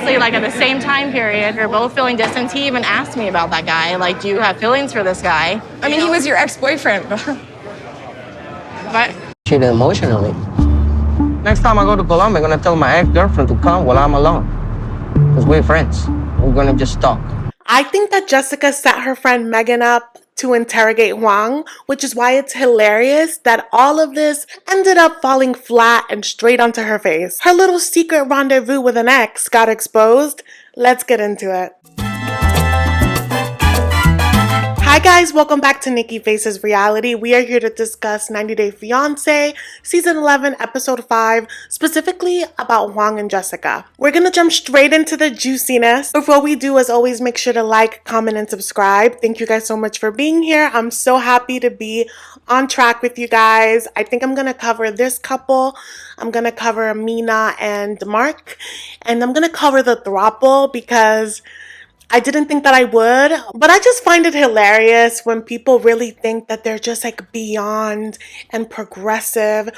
Like at the same time period, we're both feeling distance. He even asked me about that guy. Like, do you have feelings for this guy? I mean, he was your ex-boyfriend. But cheated emotionally. Next time I go to Colombia, I'm gonna tell my ex-girlfriend to come while I'm alone. Because we're friends. We're gonna just talk. I think that Jessica set her friend Megan up to interrogate Juan, which is why it's hilarious that all of this ended up falling flat and straight onto her face. Her little secret rendezvous with an ex got exposed. Let's get into it. Hi guys, welcome back to Nikki Faces Reality. We are here to discuss 90 Day Fiancé, Season 11, Episode 5, specifically about Juan and Jessica. We're gonna jump straight into the juiciness. Before we do, as always, make sure to like, comment, and subscribe. Thank you guys so much for being here. I'm so happy to be on track with you guys. I think I'm gonna cover this couple. I'm gonna cover Mina and Mark. And I'm gonna cover the throuple because I didn't think that I would, but I just find it hilarious when people really think that they're just like beyond and progressive,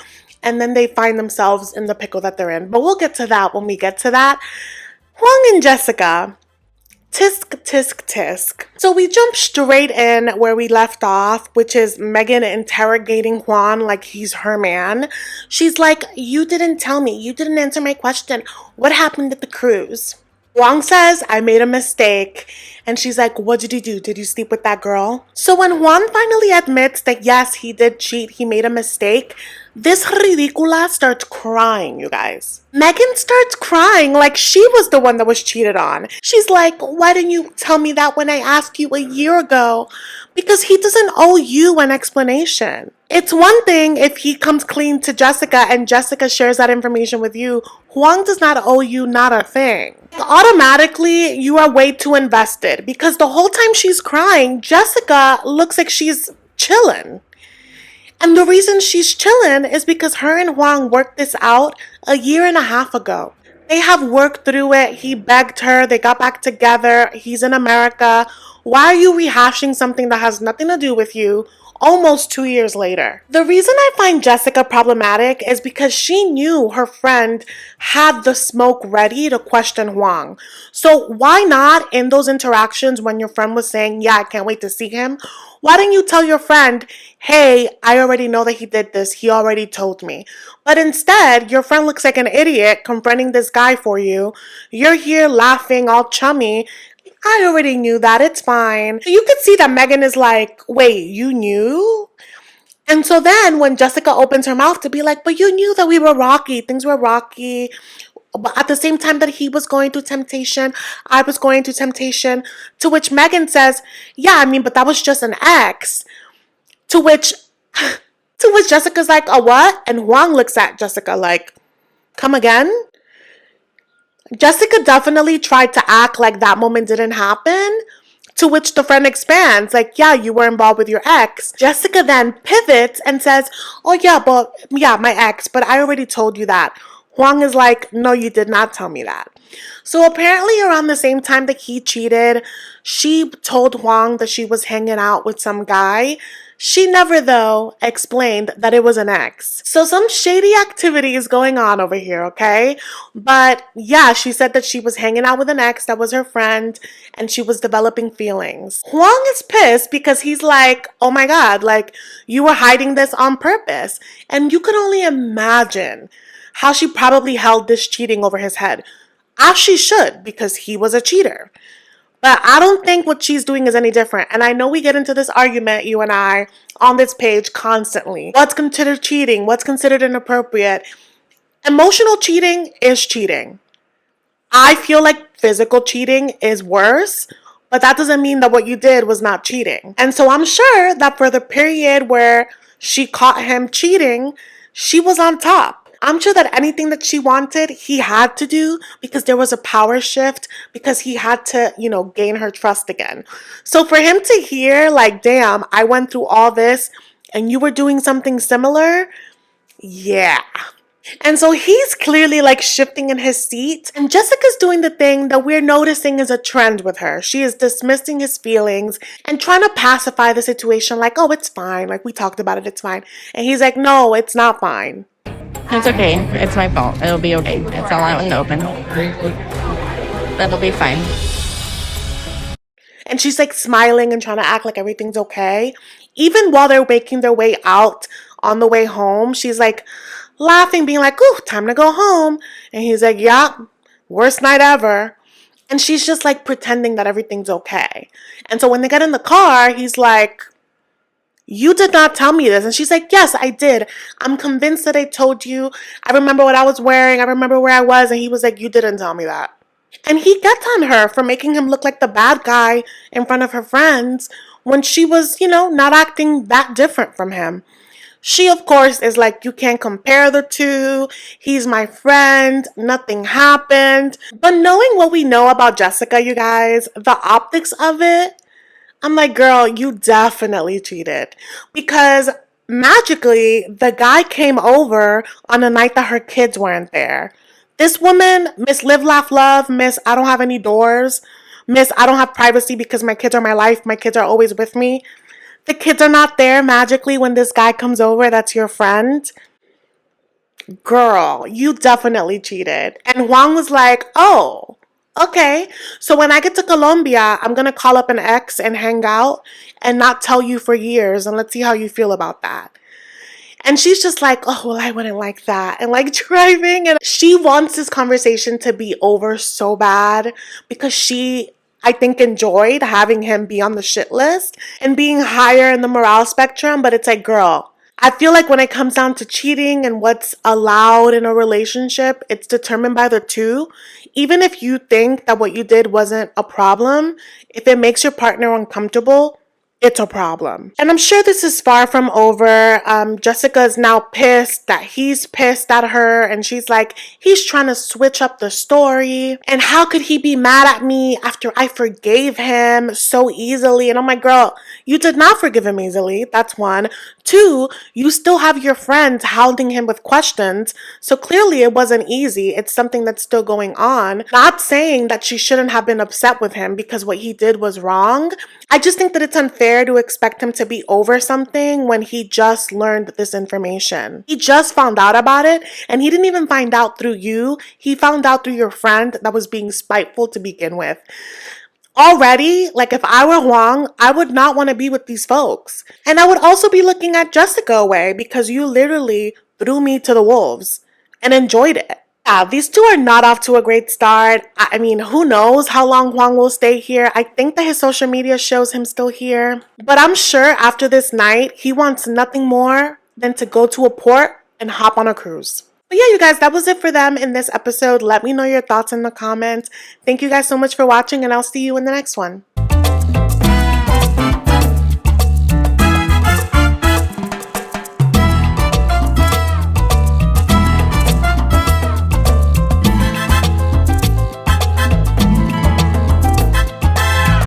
and then they find themselves in the pickle that they're in. But we'll get to that when we get to that. Juan and Jessica. Tisk, tisk, tisk. So we jump straight in where we left off, which is Megan interrogating Juan like he's her man. She's like, you didn't tell me. You didn't answer my question. What happened at the cruise? Juan says, I made a mistake. And she's like, what did you do? Did you sleep with that girl? So when Juan finally admits that yes, he did cheat, he made a mistake, this ridicula starts crying, you guys. Megan starts crying like she was the one that was cheated on. She's like, why didn't you tell me that when I asked you a year ago? Because he doesn't owe you an explanation. It's one thing if he comes clean to Jessica and Jessica shares that information with you. Juan does not owe you not a thing. Automatically, you are way too invested because the whole time she's crying, Jessica looks like she's chilling. And the reason she's chilling is because her and Juan worked this out a year and a half ago. They have worked through it. He begged her. They got back together. He's in America. Why are you rehashing something that has nothing to do with you almost 2 years later? The reason I find Jessica problematic is because she knew her friend had the smoke ready to question Juan. So why not in those interactions when your friend was saying, yeah, I can't wait to see him, why didn't you tell your friend, hey, I already know that he did this. He already told me. But instead, your friend looks like an idiot confronting this guy for you. You're here laughing, all chummy. I already knew that. It's fine. You could see that Megan is like, wait, you knew? And so then when Jessica opens her mouth to be like, but you knew that we were rocky. Things were rocky. But at the same time that he was going through temptation, I was going through temptation. To which Megan says, yeah, I mean, but that was just an ex. To which Jessica's like, a what? And Juan looks at Jessica like, come again? Jessica definitely tried to act like that moment didn't happen, to which the friend expands, like, yeah, you were involved with your ex. Jessica then pivots and says, oh yeah, my ex, but I already told you that. Juan is like, no, you did not tell me that. So apparently around the same time that he cheated, she told Juan that she was hanging out with some guy. She never, though, explained that it was an ex. So some shady activity is going on over here, okay? But yeah, she said that she was hanging out with an ex that was her friend and she was developing feelings. Juan is pissed because he's like, oh my God, like you were hiding this on purpose. And you could only imagine how she probably held this cheating over his head. As she should, because he was a cheater. But I don't think what she's doing is any different. And I know we get into this argument, you and I, on this page constantly. What's considered cheating? What's considered inappropriate? Emotional cheating is cheating. I feel like physical cheating is worse, but that doesn't mean that what you did was not cheating. And so I'm sure that for the period where she caught him cheating, she was on top. I'm sure that anything that she wanted, he had to do because there was a power shift, because he had to, gain her trust again. So for him to hear like, damn, I went through all this and you were doing something similar, yeah. And so he's clearly like shifting in his seat, and Jessica's doing the thing that we're noticing is a trend with her. She is dismissing his feelings and trying to pacify the situation like, oh, it's fine. Like we talked about it, it's fine. And he's like, no, it's not fine. it's okay. It's my fault. It'll be okay. It's all out in the open. That'll be fine. And she's like smiling and trying to act like everything's okay. Even while they're making their way out on the way home, she's like laughing, being like, ooh, time to go home. And he's like, yeah, worst night ever. And she's just like pretending that everything's okay. And so when they get in the car, he's like, you did not tell me this. And she's like, yes, I did. I'm convinced that I told you. I remember what I was wearing. I remember where I was. And he was like, you didn't tell me that. And he gets on her for making him look like the bad guy in front of her friends when she was, not acting that different from him. She, of course, is like, you can't compare the two. He's my friend. Nothing happened. But knowing what we know about Jessica, you guys, the optics of it, I'm like, girl, you definitely cheated. Because magically, the guy came over on a night that her kids weren't there. This woman, Miss Live, Laugh, Love, Miss I don't have any doors, Miss I don't have privacy because my kids are my life, my kids are always with me. The kids are not there magically when this guy comes over that's your friend. Girl, you definitely cheated. And Juan was like, oh, okay. So when I get to Colombia, I'm going to call up an ex and hang out and not tell you for years. And let's see how you feel about that. And she's just like, oh, well, I wouldn't like that. And like driving. And she wants this conversation to be over so bad because she, I think, enjoyed having him be on the shit list and being higher in the morale spectrum. But it's like, girl, I feel like when it comes down to cheating and what's allowed in a relationship, it's determined by the two. Even if you think that what you did wasn't a problem, if it makes your partner uncomfortable, it's a problem. And I'm sure this is far from over. Jessica is now pissed that he's pissed at her. And she's like, he's trying to switch up the story. And how could he be mad at me after I forgave him so easily? And I'm like, girl, you did not forgive him easily. That's one. Two, you still have your friends hounding him with questions. So clearly it wasn't easy. It's something that's still going on. Not saying that she shouldn't have been upset with him because what he did was wrong. I just think that it's unfair to expect him to be over something when he just learned this information. He just found out about it, and he didn't even find out through you. He found out through your friend that was being spiteful to begin with. Already, like if I were Juan, I would not want to be with these folks. And I would also be looking at Jessica away because you literally threw me to the wolves and enjoyed it. Yeah, these two are not off to a great start. I mean, who knows how long Juan will stay here. I think that his social media shows him still here. But I'm sure after this night, he wants nothing more than to go to a port and hop on a cruise. But yeah, you guys, that was it for them in this episode. Let me know your thoughts in the comments. Thank you guys so much for watching, and I'll see you in the next one.